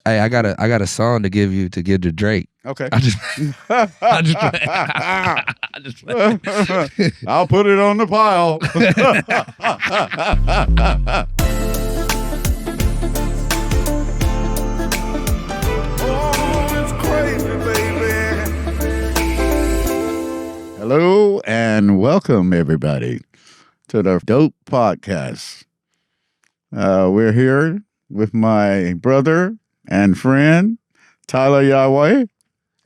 Hey, I got a song to give you to give to Drake. Okay. I just I just I'll put it on the pile. Oh, it's crazy, baby. Hello and welcome, everybody, to the Dope Podcast. We're here with my brother and friend, Tyla Yaweh.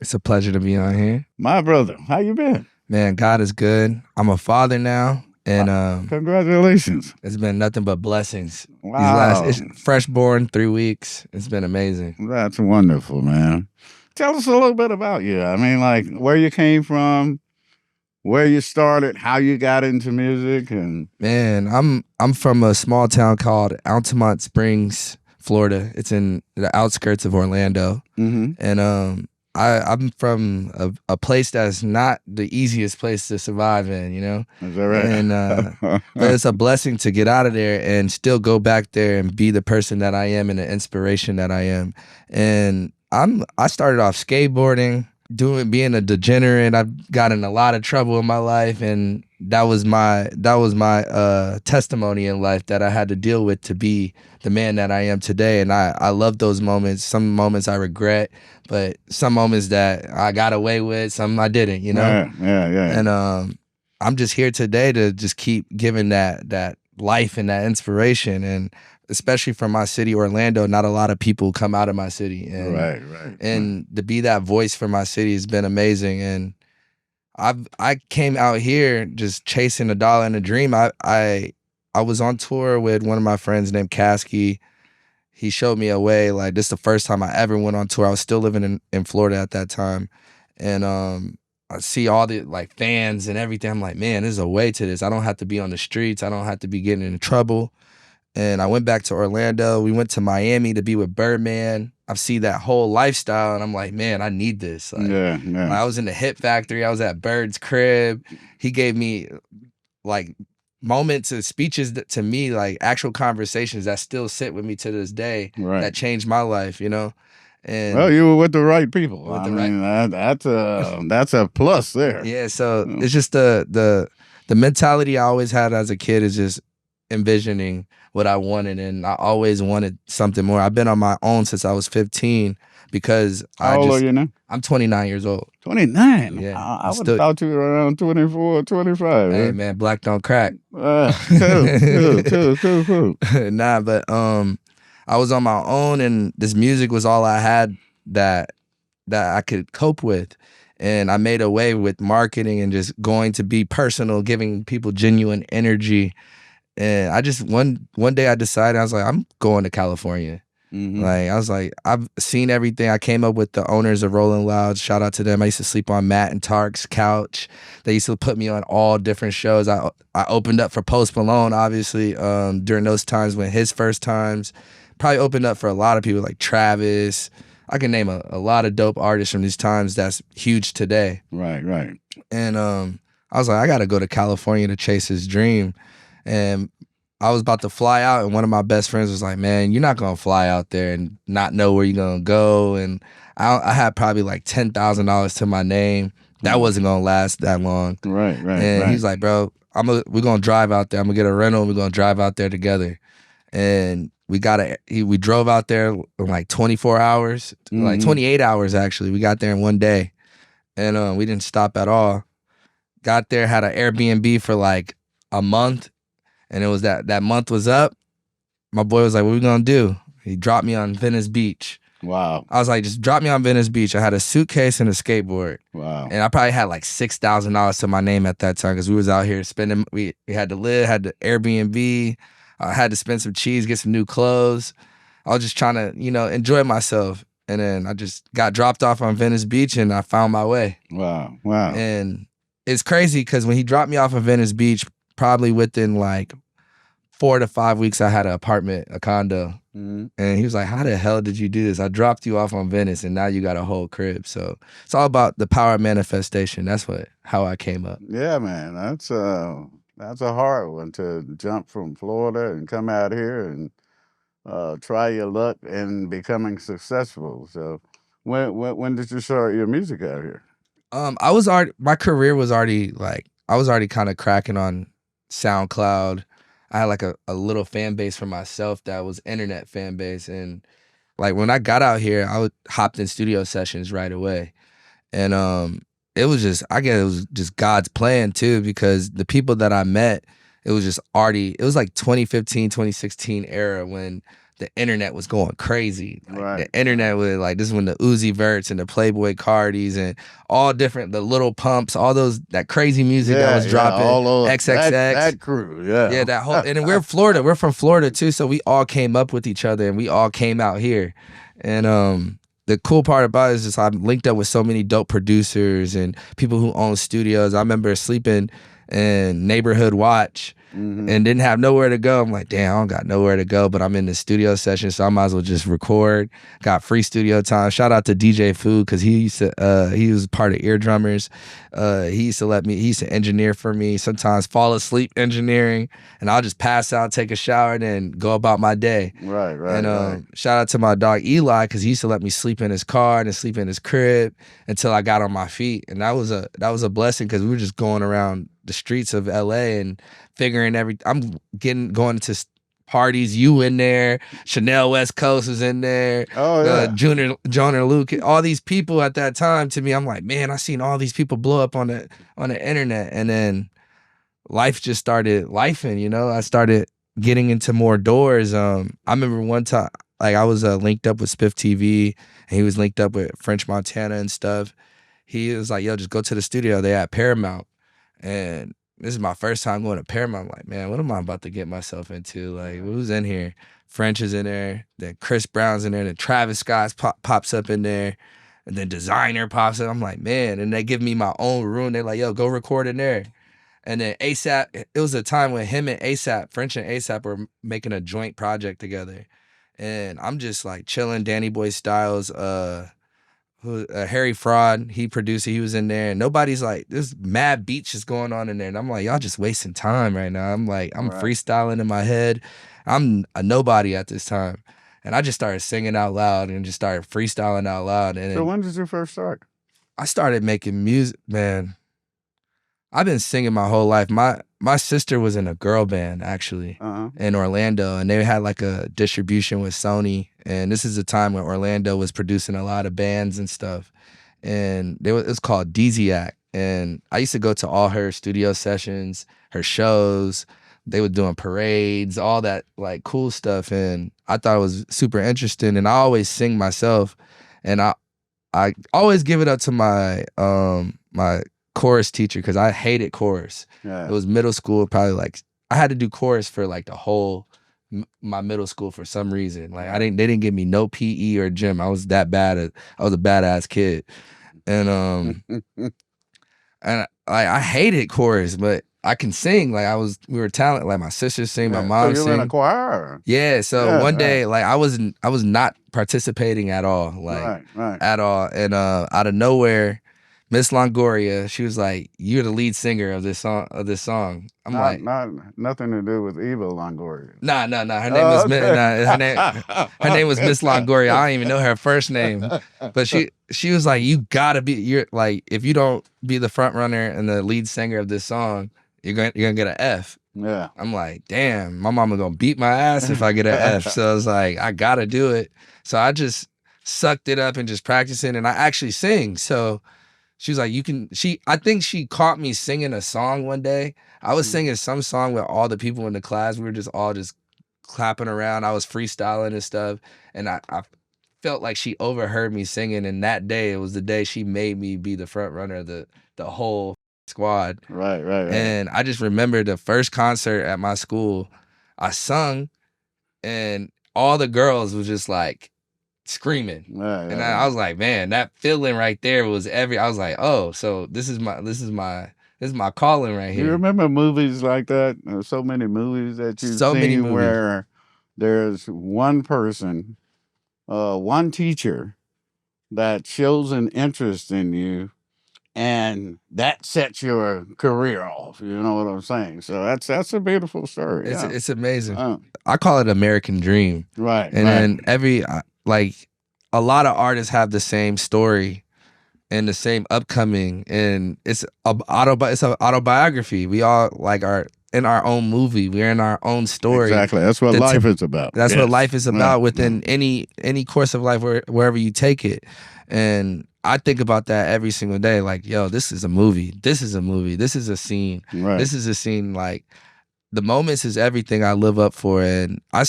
It's a pleasure to be on here. My brother, how you been? Man, God is good. I'm a father now, and Congratulations. it's been nothing but blessings. Wow. It's fresh born, 3 weeks. It's been amazing. That's wonderful, man. Tell us a little bit about you. I mean, like where you came from, where you started, how you got into music, and Man, I'm from a small town called Altamont Springs, Florida. It's in the outskirts of Orlando. And I'm from a place that's not the easiest place to survive in, you know? Is that right? And but it's a blessing to get out of there and still go back there and be the person that I am and the inspiration that I am. And I started off skateboarding, being a degenerate. I've gotten in a lot of trouble in my life, and that was my testimony in life that I had to deal with to be the man that I am today. And I love those moments. Some moments I regret, but some moments that I got away with, some I didn't, you know? Yeah. And I'm just here today to just keep giving that life and that inspiration. And especially from my city, Orlando, not a lot of people come out of my city. And, Right. And to be that voice for my city has been amazing. And I came out here just chasing a dollar and a dream. I was on tour with one of my friends named Kasky. He showed me a way. Like, this is the first time I ever went on tour. I was still living in Florida at that time. And I see all the like fans and everything. I'm like, man, there's a way to this. I don't have to be on the streets. I don't have to be getting in trouble. And I went back to Orlando. We went to Miami to be with Birdman. I've seen that whole lifestyle, and I'm like, man, I need this. Like, Yeah. I was in the Hit Factory. I was at Bird's crib. He gave me like moments of speeches to me, like actual conversations that still sit with me to this day. Right. That changed my life, you know. And Well, you were with the right people. With I the mean, that's a plus there. yeah, so it's just the mentality I always had as a kid is just envisioning what I wanted, and I always wanted something more. I've been on my own since I was 15 because How old are you now? I'm 29 years old. 29? Yeah, I would have thought you were around 24, 25. Hey, man, black don't crack. Cool. Nah, but I was on my own, and this music was all I had that I could cope with. And I made a way with marketing and just going to be personal, giving people genuine energy. And I just one day I decided, I was like, I'm going to California. Like, I was like, I've seen everything. I came up with the owners of Rolling Loud. Shout out to them. I used to sleep on Matt and Tark's couch. They used to put me on all different shows. I opened up for Post Malone, obviously, during those times when his first times. Probably opened up for a lot of people like Travis. I can name a lot of dope artists from these times that's huge today. Right. And I was like, I got to go to California to chase his dream. And I was about to fly out, and one of my best friends was like, man, you're not going to fly out there and not know where you're going to go. And I had probably like $10,000 to my name. That wasn't going to last that long. Right. And he's like, bro, we're going to drive out there. I'm going to get a rental, and we're going to drive out there together. And we drove out there in like 24 hours, like 28 hours actually. We got there in one day, and we didn't stop at all. Got there, had an Airbnb for like a month. And it was that month was up. My boy was like, what are we going to do? He dropped me on Venice Beach. Wow. I was like, just drop me on Venice Beach. I had a suitcase and a skateboard. Wow. And I probably had like $6,000 to my name at that time because we was out here spending, we had to live, had the Airbnb. I had to spend some cheese, get some new clothes. I was just trying to, enjoy myself. And then I just got dropped off on Venice Beach, and I found my way. Wow. And it's crazy because when he dropped me off on Venice Beach, probably within like 4 to 5 weeks, I had an apartment, a condo. And he was like, how the hell did you do this? I dropped you off on Venice, and now you got a whole crib. So it's all about the power of manifestation. That's how I came up. Yeah, man. That's a hard one, to jump from Florida and come out here and try your luck in becoming successful. So, when did you start your music out here? I was already my career was already like I was already kind of cracking on SoundCloud. I had like a little fan base for myself that was internet fan base, and like when I got out here, I would hopped in studio sessions right away. And it was just I guess it was just God's plan too, because the people that I met, it was just already it was like 2015, 2016 era when the internet was going crazy. Like Right. the internet was like this is when the Uzi Verts and the Playboy Cardis and all different the Little Pumps, all those that crazy music that was dropping. all those XXX. that crew, yeah, Yeah, that whole and then we're Florida. We're from Florida too, so we all came up with each other and we all came out here. And the cool part about it is just I'm linked up with so many dope producers and people who own studios. I remember sleeping in Neighborhood Watch and didn't have nowhere to go. I'm like, damn, I don't got nowhere to go, but I'm in the studio session, so I might as well just record. Got free studio time. Shout out to DJ Food because he was part of Eardrummers. He used to engineer for me. Sometimes fall asleep engineering, and I'll just pass out, take a shower, and then go about my day. Right. And shout out to my dog Eli because he used to let me sleep in his car and sleep in his crib until I got on my feet, and that was a blessing because we were just going around the streets of LA and figuring I'm going to parties. You in there, Chanel West Coast was in there. Oh yeah, Jonah Luke, all these people at that time. To me, I'm like, man, I seen all these people blow up on the internet, and then life just started lifing. You know, I started getting into more doors. I remember one time, like I was linked up with Spiff TV, and he was linked up with French Montana and stuff. He was like, yo, just go to the studio. They at Paramount. And this is my first time going to Paramount. I'm like, man, what am I about to get myself into? Like, who's in here? French is in there. Then Chris Brown's in there. Then Travis Scott pops up in there. And then Designer pops up. I'm like, man. And they give me my own room. They're like, yo, go record in there. And then ASAP, it was a time when him and ASAP, French and ASAP were making a joint project together. And I'm just like chilling, Danny Boy Styles, Harry Fraud, he produced it, he was in there, and nobody's like, there's mad beats just going on in there, and I'm like, y'all just wasting time right now. I'm like, I'm freestyling in my head. I'm a nobody at this time. And I just started singing out loud and just started freestyling out loud. And so when did you first start? I started making music, man. I've been singing my whole life. My sister was in a girl band actually in Orlando, and they had like a distribution with Sony. And this is a time when Orlando was producing a lot of bands and stuff. And it was called Deeziac. And I used to go to all her studio sessions, her shows. They were doing parades, all that like cool stuff. And I thought it was super interesting. And I always sing myself. And I always give it up to my my chorus teacher because I hated chorus. Yeah. It was middle school, probably like I had to do chorus for like the whole my middle school for some reason. Like they didn't give me no PE or gym. I was that bad. I was a badass kid, and and I hated chorus, but I can sing. Like we were talented. Like my sisters sing, my mom so you sing. in a choir? Yeah. So one day, like I was not participating at all, like at all, and out of nowhere, Miss Longoria, she was like, "You're the lead singer of this song." I'm like, nothing to do with Eva Longoria. Nah. Her name was her name was Miss Longoria. I don't even know her first name, but she was like, "You gotta be. You're like, if you don't be the front runner and the lead singer of this song, you're gonna get an F." Yeah. I'm like, damn, my mama gonna beat my ass if I get an F. So I was like, I gotta do it. So I just sucked it up and just practicing, and I actually sing. So she was like, I think she caught me singing a song one day. I was singing some song with all the people in the class. We were just all just clapping around. I was freestyling and stuff. And I felt like she overheard me singing. And that day, it was the day she made me be the front runner of the whole squad. Right. And I just remember the first concert at my school, I sung and all the girls was just like, screaming. And I was like, man, that feeling right there was I was like, oh, so this is my calling right here. You remember movies like that? There's so many movies that you've seen where there's one person, one teacher that shows an interest in you and that sets your career off. You know what I'm saying? So that's a beautiful story. It's Yeah. it's amazing. Uh, I call it American Dream. right. And right. then like a lot of artists have the same story and the same upcoming, and it's an autobiography. We all like are in our own movie. We're in our own story. Exactly. That's what life is about. That's what life is about within yeah. any course of life, wherever you take it. And I think about that every single day. Like, yo, this is a movie. This is a movie. This is a scene. Right. This is a scene. Like, the moments is everything I live up for, and I'm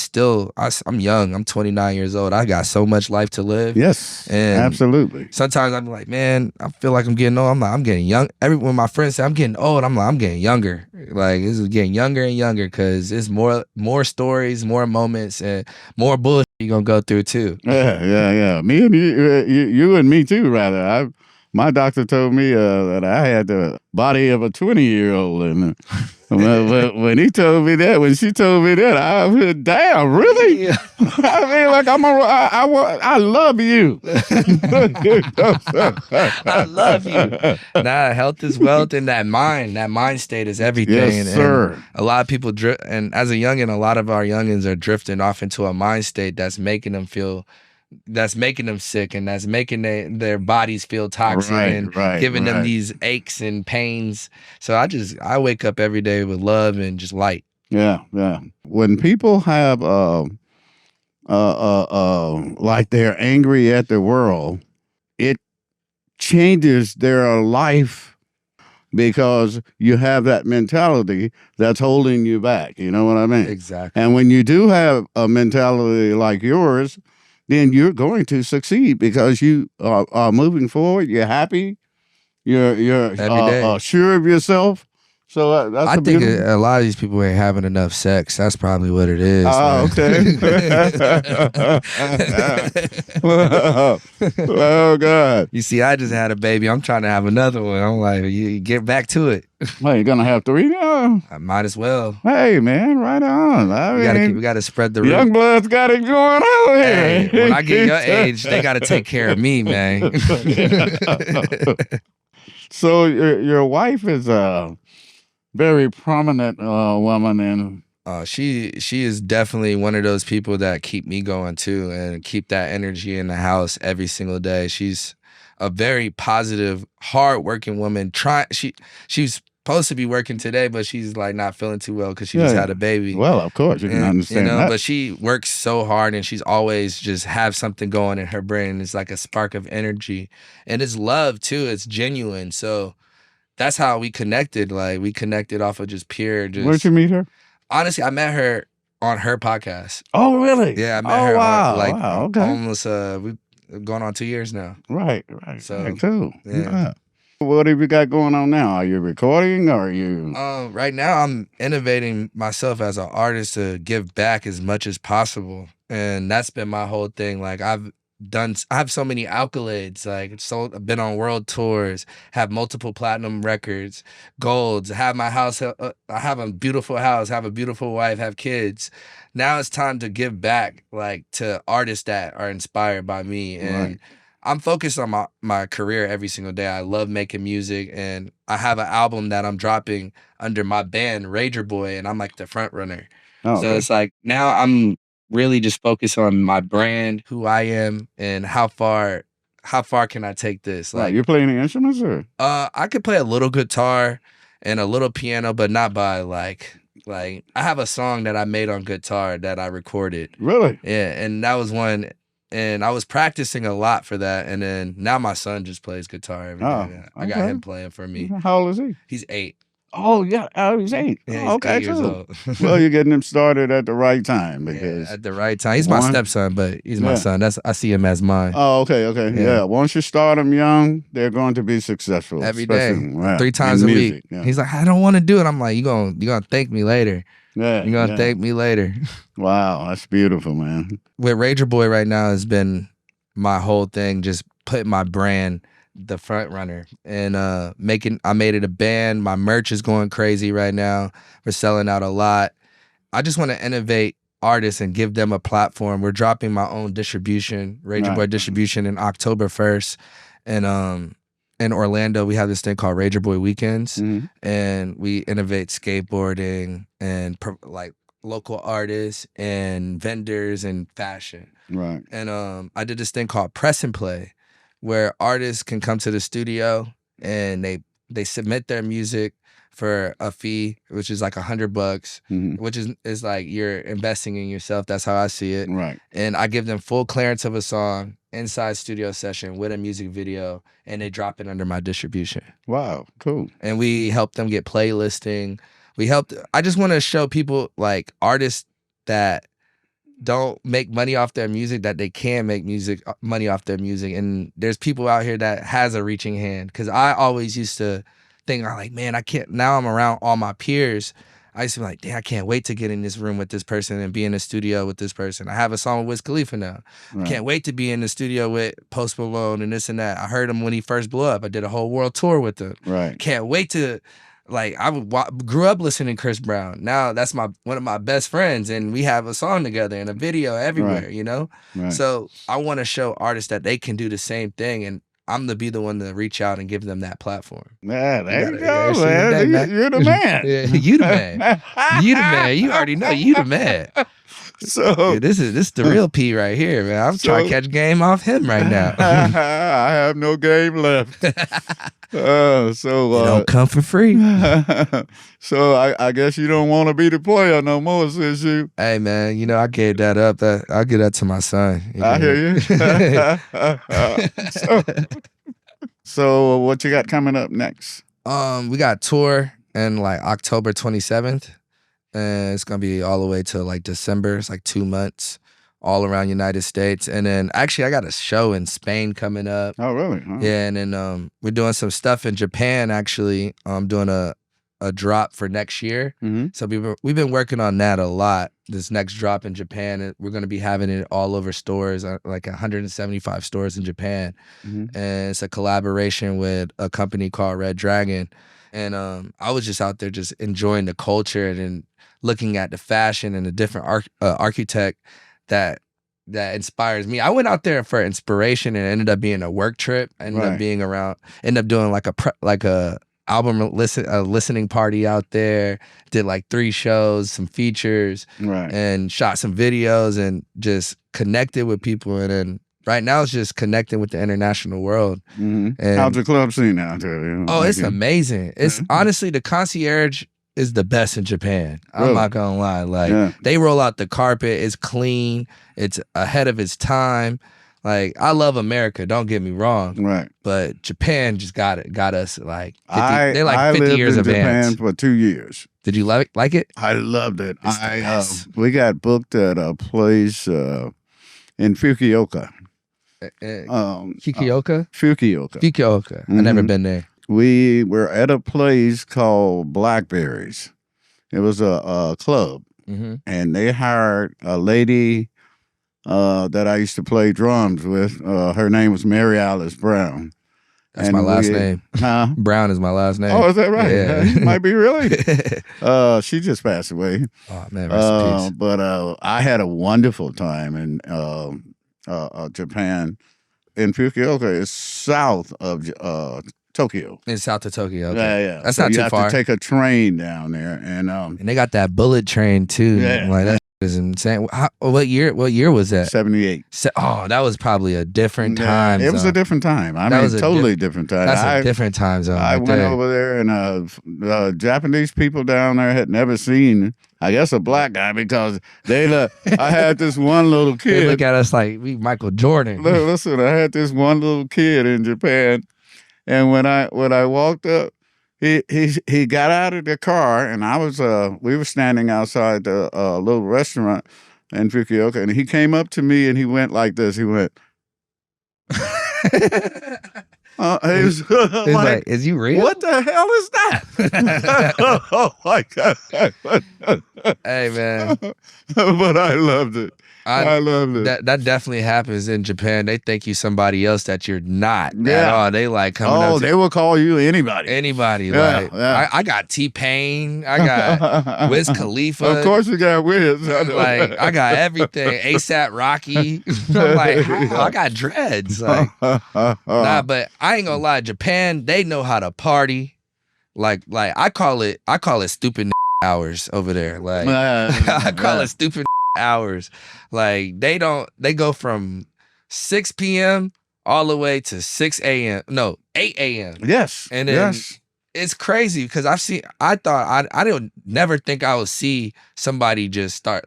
young. I'm 29 years old. I got so much life to live. Yes, and absolutely. Sometimes I'm like, man, I feel like I'm getting old. I'm like, I'm getting young. When my friends say I'm getting old, I'm like, I'm getting younger. Like, this is getting younger and younger because it's more stories, more moments, and more bullshit you're gonna go through too. Yeah. Me and you and me too. Rather, my doctor told me that I had the body of a 20-year-old, and when he told me that, when she told me that, I said, "Damn, really?" Yeah. I mean, like I love you. I love you. Nah, health is wealth, and that mind state is everything. Yes, sir. And a lot of people and as a youngin, a lot of our youngins are drifting off into a mind state that's making them sick, and that's making their bodies feel toxic and giving them these aches and pains. So I wake up every day with love and just light. Yeah. When people have like they're angry at the world, it changes their life because you have that mentality that's holding you back. You know what I mean? Exactly. And when you do have a mentality like yours, then you're going to succeed because you are moving forward. You're happy. You're sure of yourself. So that's I think a lot of these people ain't having enough sex. That's probably what it is. Oh, okay. Oh, God. You see, I just had a baby. I'm trying to have another one. I'm like, you get back to it. Well, you're going to have 3 now? I might as well. Hey, man, right on. We got to spread the young blood's got it going on here. Hey, when I get your age, they got to take care of me, man. So your wife is a very prominent woman, and she is definitely one of those people that keep me going too, and keep that energy in the house every single day. She's a very positive, hard-working woman. She's supposed to be working today, but she's like not feeling too well because she just had a baby. Well, of course, you can understand that. But she works so hard, and she's always just have something going in her brain. It's like a spark of energy, and it's love too. It's genuine. So that's how we connected. Like, we connected off of just pure. Where'd you meet her? Honestly, I met her on her podcast. Oh, really? Yeah, I met her. Wow. Okay. Almost. We've gone on 2 years now. Right. So cool. Yeah. What have you got going on now? Are you recording, or are you? Right now, I'm innovating myself as an artist to give back as much as possible, and that's been my whole thing. Like, I have so many accolades. Like, I've been on world tours, have multiple platinum records, golds, have my house. I have a beautiful house, have a beautiful wife, have kids. Now it's time to give back, like, to artists that are inspired by me. And I'm focused on my career every single day. I love making music, and I have an album that I'm dropping under my band, Rager Boy, and I'm like the front runner. So it's like, now I'm really just focus on my brand, who I am, and how far can I take this? Like, you're playing any instruments, or? I could play a little guitar and a little piano, but not by like I have a song that I made on guitar that I recorded. Really? Yeah, and that was one, and I was practicing a lot for that, and then now my son just plays guitar every day. I got him playing for me. How old is he? He's 8. Oh, yeah. He's 8. Yeah, he's 8 years old. Well, you're getting him started at the right time, because at the right time. He's my stepson, but he's my son. I see him as mine. Oh, okay. Yeah. Once you start them young, they're going to be successful every day, 3 times a week. Yeah. He's like, I don't want to do it. I'm like, you're gonna thank me later. Yeah, you're gonna thank me later. Wow, that's beautiful, man. With Rager Boy right now has been my whole thing, just putting my brand the front runner, and I made it a band. My merch is going crazy right now. We're selling out a lot. I just want to innovate artists and give them a platform. We're dropping my own distribution, Rager Boy distribution, in October 1st. And in Orlando, we have this thing called Ranger Boy Weekends, Mhm. and we innovate skateboarding and like local artists and vendors and fashion. Right. And I did this thing called Press and Play, where artists can come to the studio and they submit their music for a fee, which is like $100, Mhm. which is like you're investing in yourself. That's how I see it. Right. And I give them full clearance of a song inside studio session with a music video, and they drop it under my distribution. Wow. Cool. And we help them get playlisting. I just want to show people, like, artists that don't make money off their music, that they can make money off their music. And there's people out here that has a reaching hand. Cause I always used to think, I'm like, man, I can't, now I'm around all my peers. I used to be like, damn, I can't wait to get in this room with this person and be in the studio with this person. I have a song with Wiz Khalifa now. Right. Can't wait to be in the studio with Post Malone and this and that. I heard him when he first blew up. I did a whole world tour with him. Right. Can't wait to, like, grew up listening to Chris Brown. Now that's one of my best friends, and we have a song together and a video everywhere, Right. you know? Right. So I want to show artists that they can do the same thing, and I'm to be the one to reach out and give them that platform. Yeah, there you gotta- go, yeah, man. man. You're the man. Yeah, you the man. You the man. You already know you the man. So Yeah, this is the real P right here, man. I'm So- trying to catch game off him right now. I have no game left. It don't come for free. So I guess you don't want to be the player no more, since you. Hey man, you know I gave that up. I'll give that to my son. I hear you. So what you got coming up next? We got a tour in like October 27th, and it's gonna be all the way to like December. It's like 2 months, all around United States. And then actually I got a show in Spain coming up. Oh, really? Huh? Yeah, and then we're doing some stuff in Japan. Actually, I'm doing a drop for next year. Mm-hmm. So we've been working on that a lot. This next drop in Japan, we're going to be having it all over stores, like 175 stores in Japan. Mm-hmm. And it's a collaboration with a company called Red Dragon. And I was just out there just enjoying the culture and looking at the fashion and the different architect that inspires me. I went out there for inspiration and ended up being a work trip. Ended up doing like a listening party out there. Did like 3 shows, some features, Right. and shot some videos and just connected with people. And then right now it's just connecting with the international world. Mm-hmm. And How's the club scene out there? oh, it's amazing. It's honestly, the concierge is the best in Japan. I'm not gonna lie. Like they roll out the carpet, it's clean, it's ahead of its time. Like, I love America, don't get me wrong. Right. But Japan just got us like 50, I like 50 lived years in advance. Japan for 2 years. Did you like it? I loved it. It's the best. We got booked at a place in Fukuoka. Fukuoka? Fukuoka. Fukuoka. I never been there. We were at a place called Blackberries. It was a club, and they hired a lady that I used to play drums with. Her name was Mary Alice Brown. That's my last name. Huh? Brown is my last name. Oh, is that right? Yeah. Might be really. She just passed away. Oh man, rest in peace. But I had a wonderful time in Japan. In Fukuoka, it's south of Tokyo. In south of Tokyo. Okay. Yeah. That's So not you too have far. to take a train down there, and And they got that bullet train too. Yeah. Like that is insane. What year was that? 78. Oh, that was probably a different time. It was zone. a different time. I That mean, was a totally different time. That's a different time zone. I right went there. over there, and the Japanese people down there had never seen, I guess, a black guy, because I had this one little They kid. look at us like we Michael Jordan. Listen, I had this one little kid in Japan, and when I walked up, he got out of the car, and we were standing outside the little restaurant in Fukuoka, and he came up to me and he went like this. He went. He was It's like, is you real? what the hell is that? Oh my God. Hey man, But I loved it. I loved it. that definitely happens in Japan. They think you somebody else that you're not at Yeah. all. They like coming up to they will call you anybody. anybody. Yeah, Like yeah. I got T-Pain, I got Wiz Khalifa. Of course you got Wiz. Like I got everything. ASAP Rocky. I'm like, wow, I got dreads. Like nah, but I ain't gonna lie, Japan, they know how to party. Like I call it stupid hours over there. Like I call it stupid hours. Like they go from 6 p.m. all the way to 6 a.m. No, 8 a.m. Yes. And then it's crazy because I thought I didn't never think I would see somebody just start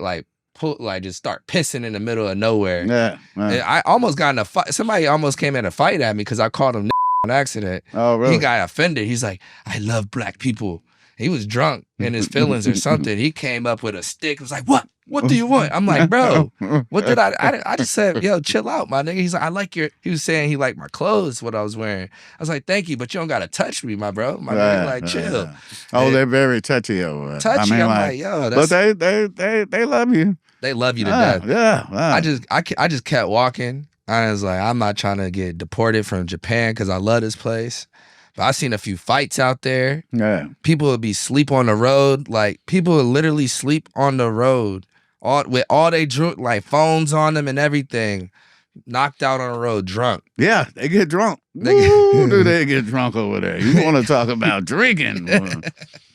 just start pissing in the middle of nowhere. Yeah. And I almost got in a fight. Somebody almost came in a fight at me because I called him on accident. Oh, really? He got offended. He's like, I love black people. He was drunk in his feelings or something. He came up with a stick. Was like, what? What do you want? I'm like, bro, what did I just said, yo, chill out, my nigga. He's like, I like he was saying he liked my clothes, what I was wearing. I was like, thank you, but you don't got to touch me, my bro. My nigga, like, chill. Oh, and they're very touchy over it. Touchy. I'm like, yo, that's. But they love you. They love you to death. Yeah. I just kept walking. I was like, I'm not trying to get deported from Japan because I love this place. But I seen a few fights out there. Yeah. People would be sleep on the road. Like, people would literally sleep on the road with all they drunk, like phones on them and everything. Knocked out on the road, drunk. Yeah, they get drunk. Do they get drunk over there? You want to talk about drinking?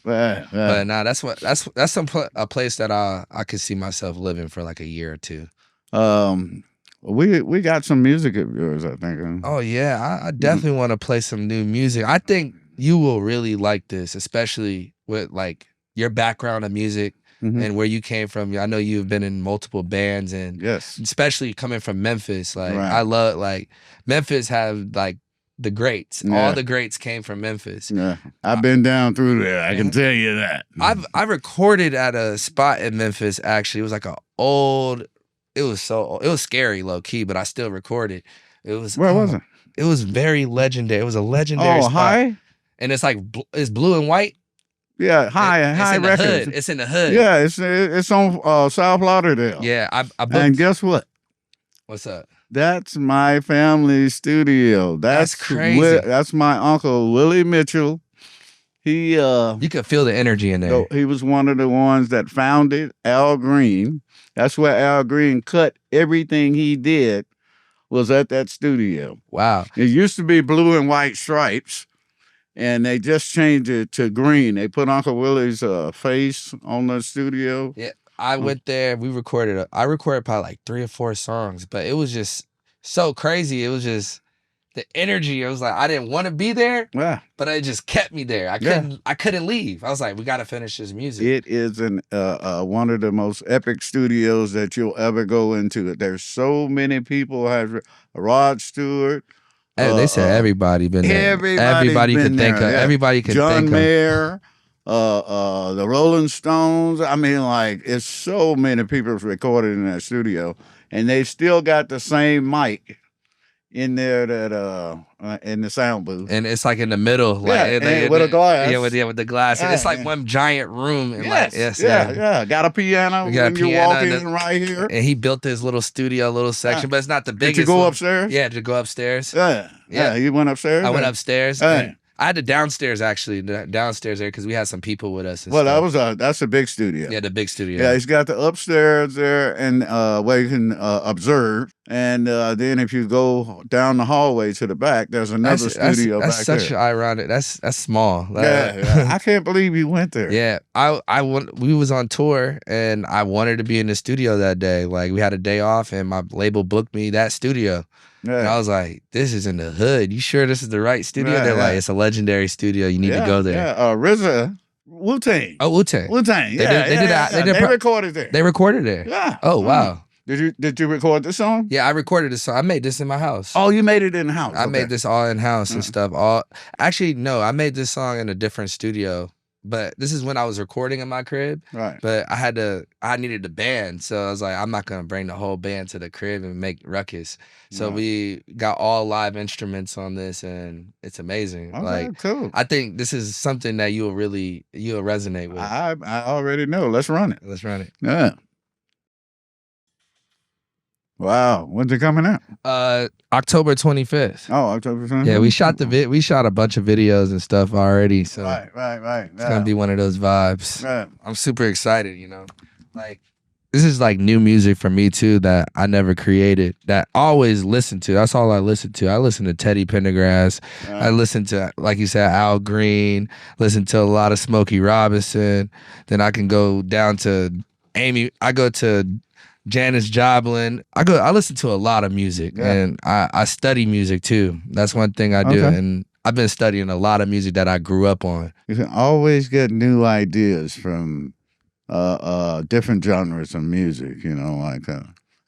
But nah, that's a place that I could see myself living for like a year or two. We got some music of yours, I think. Oh yeah, I definitely want to play some new music. I think you will really like this, especially with like your background of music and where you came from. I know you've been in multiple bands, and yes, especially coming from Memphis. Like I love Memphis have like the greats. Yeah. All the greats came from Memphis. Yeah, I've been down through there. I can tell you that. I recorded at a spot in Memphis. Actually, it was like it was scary, low key, but I still recorded. It was where was it? It was very legendary. It was a legendary spot. High, and it's like it's blue and white. Yeah, high records. It's in the hood. Yeah, it's on South Lauderdale. Yeah, I booked. And guess what? What's up? That's my family studio. That's crazy. That's my uncle Willie Mitchell. He you could feel the energy in there. He was one of the ones that founded Al Green. That's where Al Green cut everything he did, was at that studio. Wow. It used to be blue and white stripes, and they just changed it to green. They put Uncle Willie's face on the studio. Yeah, I went there. I recorded probably like 3 or 4 songs, but it was just so crazy. It was just the energy. I was like, I didn't want to be there, but it just kept me there. I couldn't leave. I was like, we got to finish this music. It is one of the most epic studios that you'll ever go into. There's so many people. Rod Stewart. They said everybody been there. Everybody could think of. Everybody could think of. John Mayer, the Rolling Stones. I mean, like, it's so many people recorded in that studio, and they still got the same mic in there that in the sound booth, and it's like in the middle, like with a glass. With the glass. Yeah, it's like one giant room. And got a piano. You walk in right here. And he built his little studio, little section, but it's not the biggest. Did you go upstairs? Yeah, to go upstairs. Yeah. You went upstairs. I went upstairs. I had the downstairs there because we had some people with us. Well, that's a big studio. Yeah, the big studio. Yeah, he's got the upstairs there, and where you can observe. And then if you go down the hallway to the back, there's another studio back there. That's such ironic. That's small. I can't believe you went there. Yeah, we was on tour, and I wanted to be in the studio that day. Like, we had a day off, and my label booked me that studio. Yeah. And I was like, this is in the hood. You sure this is the right studio? They're like, it's a legendary studio. You need to go there. Yeah, RZA, Wu-Tang. Oh, Wu-Tang. Wu-Tang. They recorded there. They recorded there. Yeah. Oh, wow. Did you record this song? Yeah, I recorded this song. I made this in my house. Oh, you made it in the house. I made this all in house and stuff. Actually, no, I made this song in a different studio. But this is when I was recording in my crib. Right. But I needed a band. So I was like, I'm not going to bring the whole band to the crib and make ruckus. So we got all live instruments on this, and it's amazing. Okay, cool. I think this is something that you'll resonate with. I already know. Let's run it. Yeah. Wow. When's it coming out? October 25th. Oh, October 25th. Yeah, we shot a bunch of videos and stuff already. So right. It's gonna be one of those vibes. Right. I'm super excited, Like, this is like new music for me too that I never created, that I always listen to. That's all I listen to. I listen to Teddy Pendergrass. I listen to, like you said, Al Green. Listen to a lot of Smokey Robinson. Then I can go down to Amy. I go to Janis Joplin. I listen to a lot of music, and I study music too. That's one thing I do, and I've been studying a lot of music that I grew up on. You can always get new ideas from different genres of music. You know, like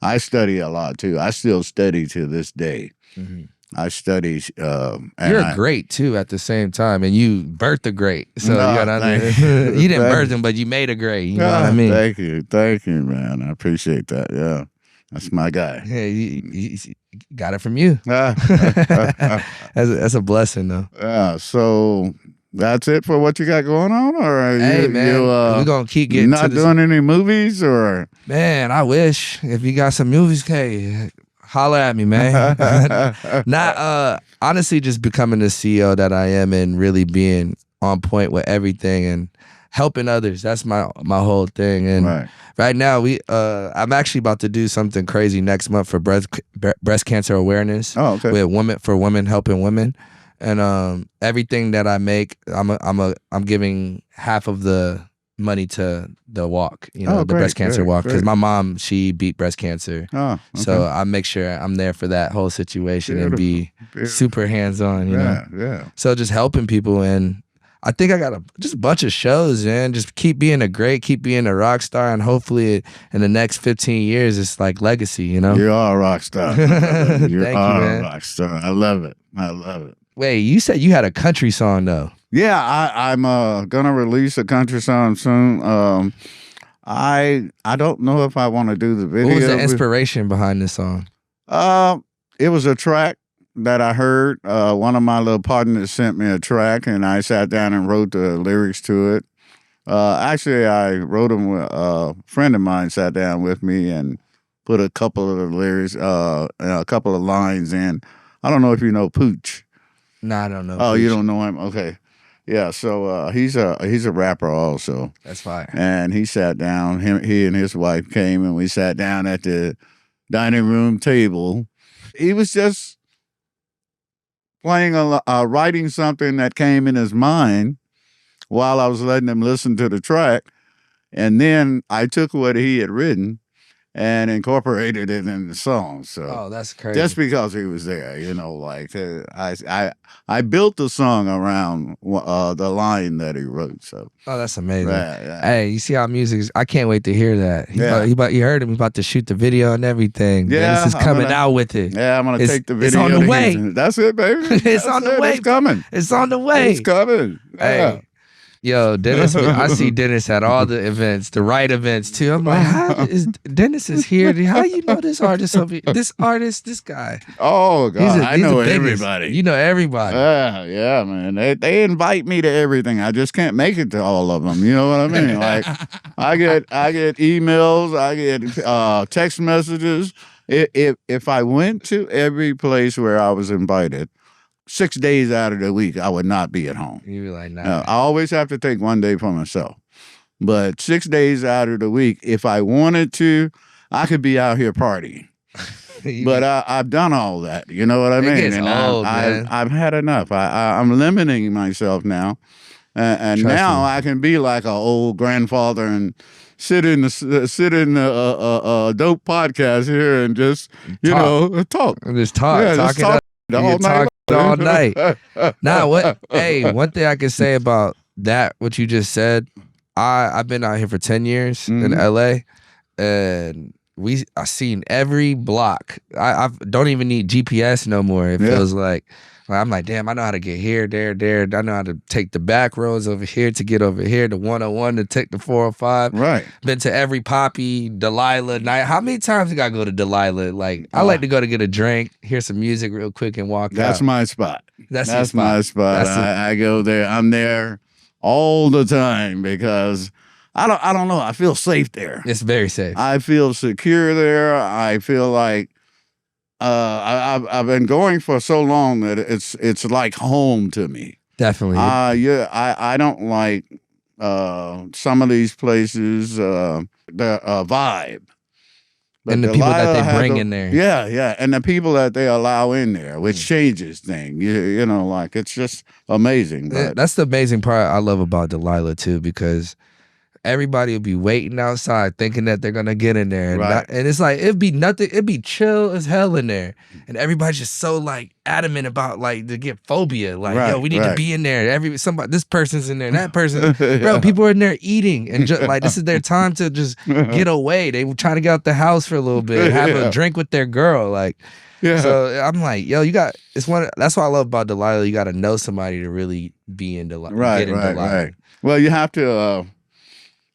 I study a lot too. I still study to this day. Mm-hmm. I study. You're great too at the same time, and you birthed a great. So you didn't birth him, but you made a great. You know what I mean? Thank you, man. I appreciate that. Yeah, that's my guy. Yeah, you got it from you. That's a blessing, though. Yeah. So that's it for what you got going on, or are man, we're gonna keep getting not doing any movies, or man, I wish if you got some movies, hey. Holler at me, man. Not honestly, just becoming the CEO that I am and really being on point with everything and helping others. That's my whole thing. And right now, I'm actually about to do something crazy next month for breast cancer awareness. Oh, okay. With women helping women, and everything that I make, I'm giving half of the money to the walk, the breast cancer walk, because my mom, she beat breast cancer. So I make sure I'm there for that whole situation and be super hands-on, you know. Yeah. So just helping people, and I think I got just a bunch of shows, man. Just keep being keep being a rock star, and hopefully in the next 15 years, it's like legacy, you know. You are a rock star. You Thank you, man. A rock star. I love it. Wait, you said you had a country song though. Yeah, I'm gonna release a country song soon. I don't know if I want to do the video. What was the inspiration behind this song? It was a track that I heard. One of my little partners sent me a track, and I sat down and wrote the lyrics to it. Actually, I wrote them with a friend of mine. Sat down with me and put a couple of the lyrics, a couple of lines in. I don't know if you know Pooch. No, I don't know. Oh, Pooch. You don't know him? Okay. Yeah, so he's a rapper also. That's fine. And he sat down. He and his wife came, and we sat down at the dining room table. He was just playing writing something that came in his mind while I was letting him listen to the track, and then I took what he had written and incorporated it in the song. So that's crazy. Just because he was there, like I built the song around the line that he wrote. So that's amazing. Hey, you see how music is? I can't wait to hear that. You heard him. He's about to shoot the video and everything. Yeah, this is coming out with it. Yeah, I'm gonna take the video. It's on the way. That's it, baby. It's on the way. It's coming. It's on the way. It's coming. Hey. Yo, Dennis, I see Dennis at all the events, the right events too. I'm like, Dennis is here? How you know this artist over here? This guy? Oh God, I know everybody. You know everybody. Yeah, man. They invite me to everything. I just can't make it to all of them. You know what I mean? Like, I get emails, I get text messages. If I went to every place where I was invited, 6 days out of the week, I would not be at home. You'd be like, nah. I always have to take one day for myself. But 6 days out of the week, if I wanted to, I could be out here partying. But I've done all that. You know what I mean? Gets old, man. I've had enough. I'm limiting myself now. And now I can be like an old grandfather and sit in the dope podcast here and just, talk. Just talk. Yeah, just talk all night. All night. One thing I can say about that, what you just said, I've been out here for 10 years in LA, and I've seen every block. I don't even need GPS no more. It feels like I'm like, damn, I know how to get here, there. I know how to take the back roads over here to get over here, the 101 to take the 405. Right. Been to every Poppy, Delilah night. How many times did I go to Delilah? Like, I like to go to get a drink, hear some music real quick, and walk out. That's my spot. That's my spot. I go there. I'm there all the time because I don't know. I feel safe there. It's very safe. I feel secure there. I feel like I've been going for so long that it's like home to me. Definitely. I don't like some of these places. the vibe. But And the people that Delilah they has bring a- in there. Yeah, and the people that they allow in there, which changes things. You know, like it's just amazing. But That's the amazing part I love about Delilah too, because everybody will be waiting outside thinking that they're gonna get in there, and, Right. and it's like it'd be nothing. It'd be chill as hell in there, and everybody's just so like adamant about like to get phobia. Like, yo, we need to be in there. This person's in there, that person, bro. People are in there eating and just like this is their time to just get away. They were trying to get out the house for a little bit, have a drink with their girl, like. Yeah. So I'm like, yo, that's what I love about Delilah. You got to know somebody to really be in Delilah. Right. Well, you have to.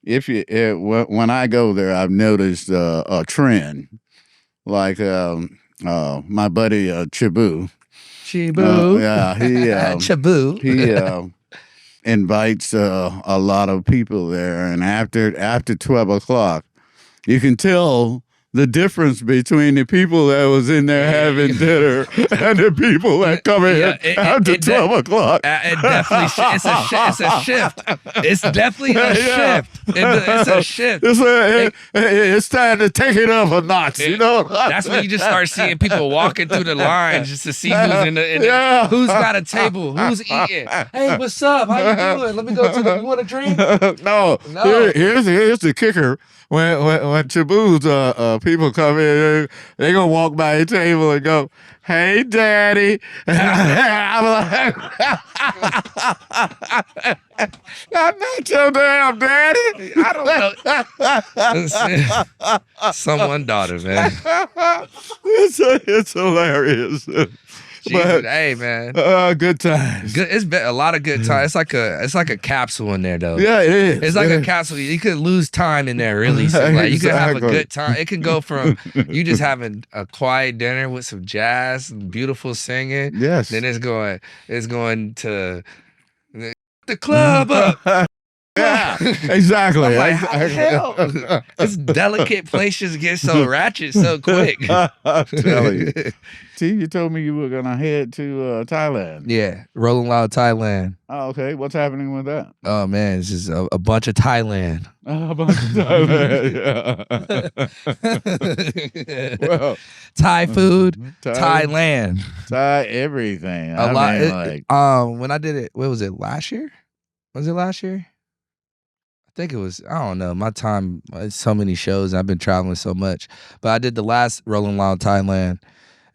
When I go there, I've noticed a trend. Like my buddy Chibu. Yeah, he Chibu. He invites a lot of people there, and after 12 o'clock, you can tell the difference between the people that was in there having dinner and the people that come in after 12 o'clock. It definitely it's a shift. It's definitely a shift. It's a shift. It's time to take it up a notch, you know? That's when you just start seeing people walking through the lines just to see who's in the who's got a table, who's eating. Hey, what's up? How you doing? Let me go to you want a drink? No. Here's the kicker. When Chibu's people come in, they gonna walk by a table and go, "Hey, Daddy." I'm like, "I'm not your damn daddy." I don't know. Someone daughter, man. It's hilarious. But hey, man, good times. It's been a lot of good times. It's like a capsule in there, though. Yeah, it is. It's like a capsule. You could lose time in there, really. So, like, you could have a good time. It can go from you just having a quiet dinner with some jazz, beautiful singing. Yes. Then it's going to the club up. Yeah, exactly. I'm like, how the hell? This delicate place just gets so ratchet so quick. I'm telling you. See, you told me you were gonna head to Thailand. Yeah, Rolling Loud, Thailand. Oh, okay. What's happening with that? Oh man, it's just a bunch of Thailand. A bunch of Thailand. Yeah. Well, Thai food, Thailand, Thai everything. A lot. When I did it, what was it? Last year? Was it last year? I think it was, I don't know. My time, so many shows. I've been traveling so much. But I did the last Rolling Loud Thailand.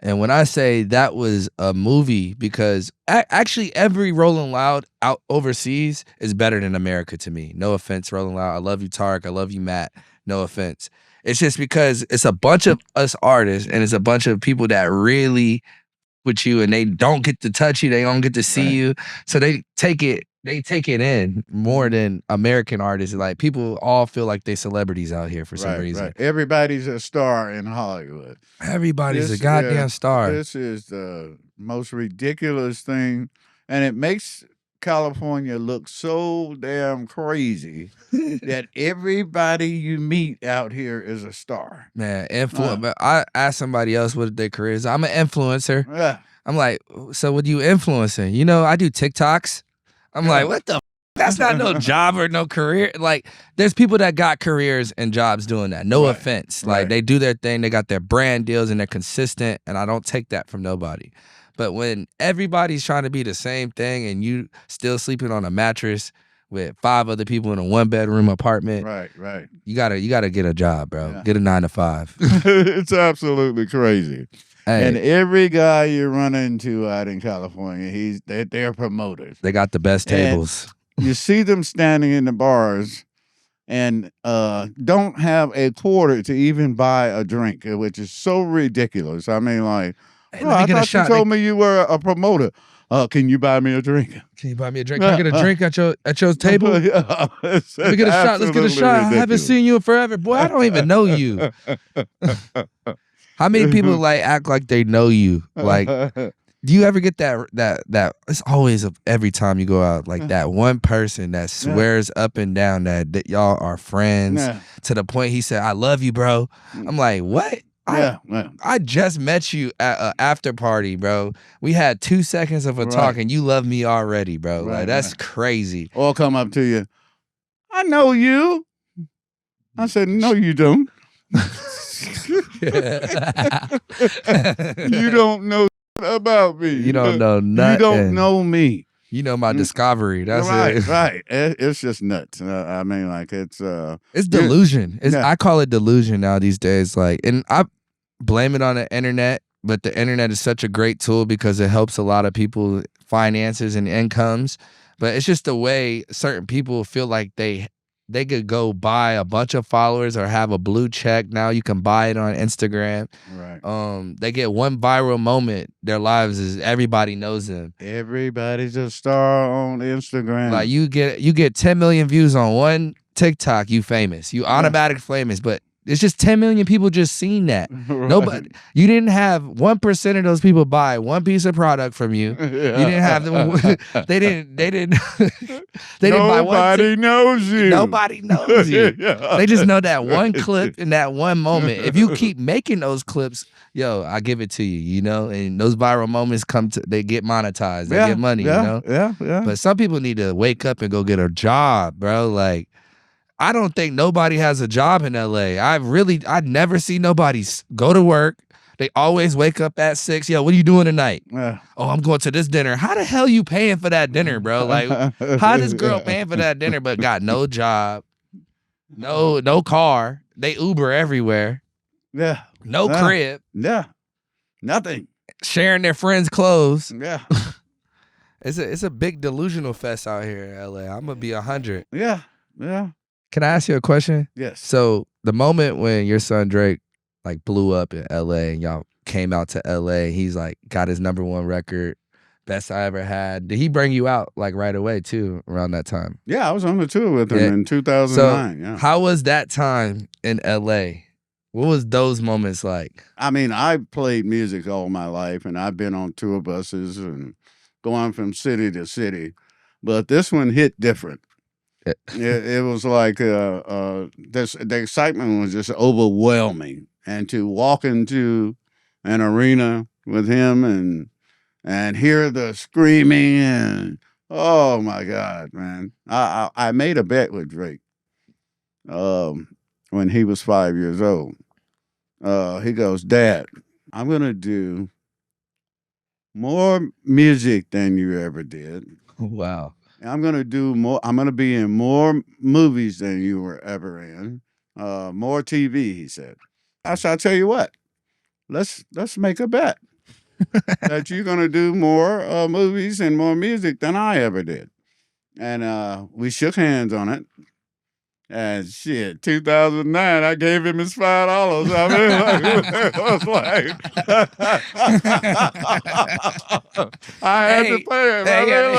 And when I say that was a movie, because actually every Rolling Loud out overseas is better than America to me. No offense, Rolling Loud. I love you, Tarek. I love you, Matt. No offense. It's just because it's a bunch of us artists and it's a bunch of people that really with you and they don't get to touch you. They don't get to see you. So they take it in more than American artists. Like people all feel like they celebrities out here for some reason. Right. Everybody's a star in Hollywood. Everybody's a goddamn star. This is the most ridiculous thing. And it makes California look so damn crazy that everybody you meet out here is a star. Man, I asked somebody else what their career is. I'm an influencer. Yeah. I'm like, so what are you influencing? You know, I do TikToks. I'm like, what the? That's not no job or no career. Like, there's people that got careers and jobs doing that. No offense. Like, they do their thing. They got their brand deals and they're consistent. And I don't take that from nobody. But when everybody's trying to be the same thing and you still sleeping on a mattress with 5 other people in a 1-bedroom apartment, right, you gotta get a job, bro. Yeah. Get a 9 to 5. It's absolutely crazy. Hey. And every guy you run into out in California, they're promoters. They got the best tables. You see them standing in the bars and don't have a quarter to even buy a drink, which is so ridiculous. I mean, like, I thought you told me you were a promoter. Can you buy me a drink? Can you buy me a drink? Can I get a drink at your table? Let me get a shot. Let's get a shot. Ridiculous. I haven't seen you in forever. Boy, I don't even know you. How many people like act like they know you? Like, do you ever get that it's always every time you go out, like that one person that swears up and down that y'all are friends to the point he said, "I love you, bro." I'm like, what? I just met you at an after party, bro. We had 2 seconds of a talk and you love me already, bro. Like, that's crazy. Or come up to you, I know you. I said, no, you don't. You don't know about me. You don't know nothing. You don't know me. You know my discovery. That's right, it. Right. It's just nuts. I mean, like it's delusion. Yeah. I call it delusion now these days. Like, and I blame it on the internet, but the internet is such a great tool because it helps a lot of people finances and incomes. But it's just the way certain people feel like they could go buy a bunch of followers or have a blue check. Now you can buy it on Instagram. Right. They get one viral moment. Their lives is everybody knows them. Everybody's a star on Instagram. Like you get 10 million views on one TikTok, you famous. You automatic famous, but it's just 10 million people just seen that. Right. Nobody, you didn't have 1% of those people buy one piece of product from you. You didn't have them. They didn't buy one. Nobody knows you. Nobody knows you. They just know that one clip in that one moment. If you keep making those clips, yo, I give it to you, you know? And those viral moments they get monetized. They get money, you know? Yeah. But some people need to wake up and go get a job, bro. Like, I don't think nobody has a job in LA. I'd never see nobody go to work. They always wake up at 6. Yo, what are you doing tonight? Oh, I'm going to this dinner. How the hell you paying for that dinner, bro? Like, how this girl paying for that dinner but got no job, no car? They Uber everywhere. Yeah. No crib. Yeah. Nothing. Sharing their friends' clothes. Yeah. It's a big delusional fest out here in LA. I'm gonna be 100. Yeah. Can I ask you a question? Yes. So the moment when your son Drake like blew up in LA and y'all came out to LA, he's like got his #1 record, best I ever had. Did he bring you out like right away too around that time? Yeah, I was on the tour with him in 2009. So how was that time in LA? What was those moments like? I mean, I played music all my life and I've been on tour buses and going from city to city, but this one hit different. It was like the excitement was just overwhelming, and to walk into an arena with him and hear the screaming and oh my God, man! I made a bet with Drake when he was 5 years old. He goes, "Dad, I'm gonna do more music than you ever did." Wow. I'm gonna do more. I'm gonna be in more movies than you were ever in. More TV, he said. I said, I'll tell you what. Let's make a bet that you're gonna do more movies and more music than I ever did. And we shook hands on it. And shit, 2009, I gave him his $5. I mean, it was like, I had to pay him. I mean,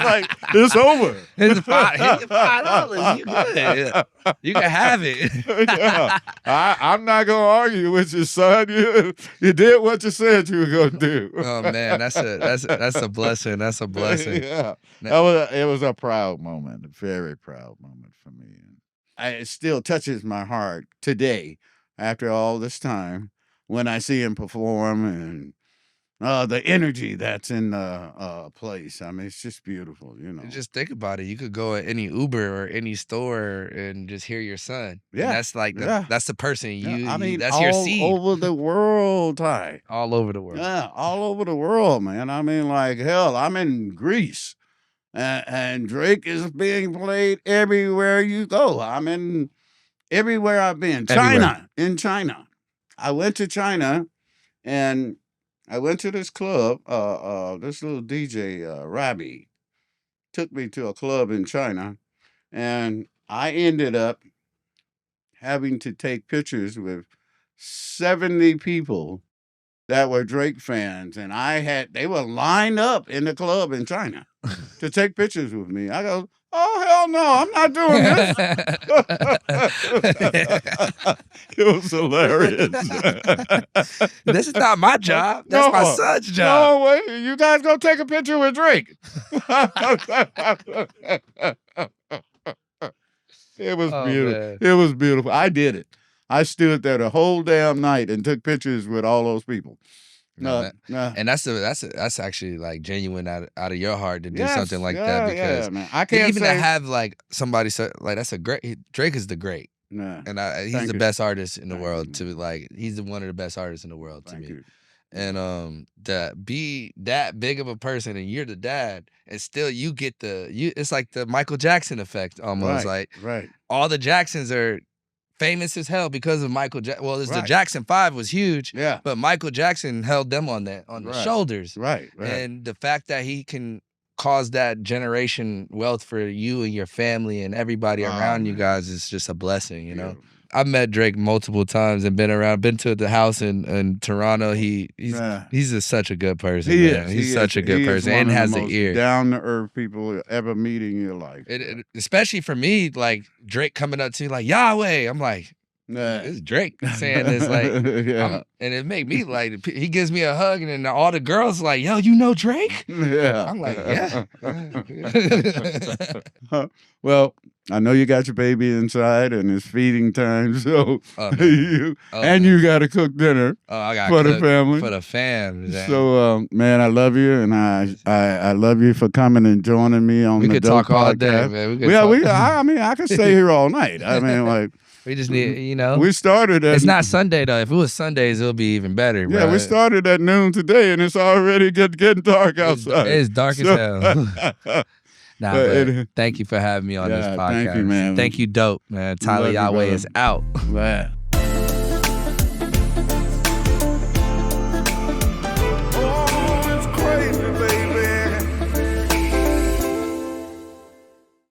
like, it's over. It's $5. You good. You can have it. Yeah. I'm not gonna argue with you, son. You did what you said you were gonna do. Oh man, that's a blessing. That's a blessing. Yeah, it was a proud moment, a very proud moment for me. It still touches my heart today, after all this time, when I see him perform and the energy that's in the place. I mean, it's just beautiful, you know. Just think about it. You could go at any Uber or any store and just hear your son. Yeah, and that's like that's the person you. I mean, that's your seed. All over the world, Ty. All over the world. Yeah, all over the world, man. I mean, like hell, I'm in Greece. And Drake is being played everywhere you go. I'm in everywhere I've been. In China. I went to China and I went to this club. This little DJ, Rabi, took me to a club in China. And I ended up having to take pictures with 70 people that were Drake fans. And they were lined up in the club in China to take pictures with me. I go, oh, hell no, I'm not doing this. It was hilarious. This is not my job. That's my son's job. No, wait, you guys go take a picture with Drake. It was beautiful. Man. It was beautiful. I did it. I stood there the whole damn night and took pictures with all those people. And that's actually like genuine out of your heart to do something like that, because man. I can't even to have like somebody say like that's a great Drake is the great. Nah. And he's Thank the you. best artist in the Thank world you. to like. He's one of the best artists in the world to Thank me. you. And to be that big of a person and you're the dad, and still you get it's like the Michael Jackson effect almost. Right. Like Right. all the Jacksons are famous as hell because of Michael Jackson. Well, the Right. Jackson 5 was huge, Yeah. but Michael Jackson held them on the Right. shoulders. Right. Right. And the fact that he can cause that generation wealth for you and your family and everybody around you guys is just a blessing, you know? I've met Drake multiple times and been to the house in Toronto. He's just such a good person, man. He's such a good person and has an ear. Down to earth people you'll ever meet in your life. Especially for me, like Drake coming up to you like Yahweh. I'm like, it's Drake saying this, like, and it make me like, he gives me a hug, and then all the girls like, yo, you know Drake? Yeah. I'm like, yeah. Well, I know you got your baby inside and it's feeding time, so you got to cook dinner for the family. For the fam. Man. So, man, I love you, and I love you for coming and joining me on the Dope Podcast. We could talk all day, man. I mean, I could stay here all night. I mean, like. We just need, you know. We started at. It's not Sunday though. If it was Sundays, it'll be even better. Yeah, bro. We started at noon today, and it's already getting dark outside. It's dark as hell. But thank you for having me on this podcast. Thank you, man. Thank you, Dope, man. Tyla Yaweh is out. Man.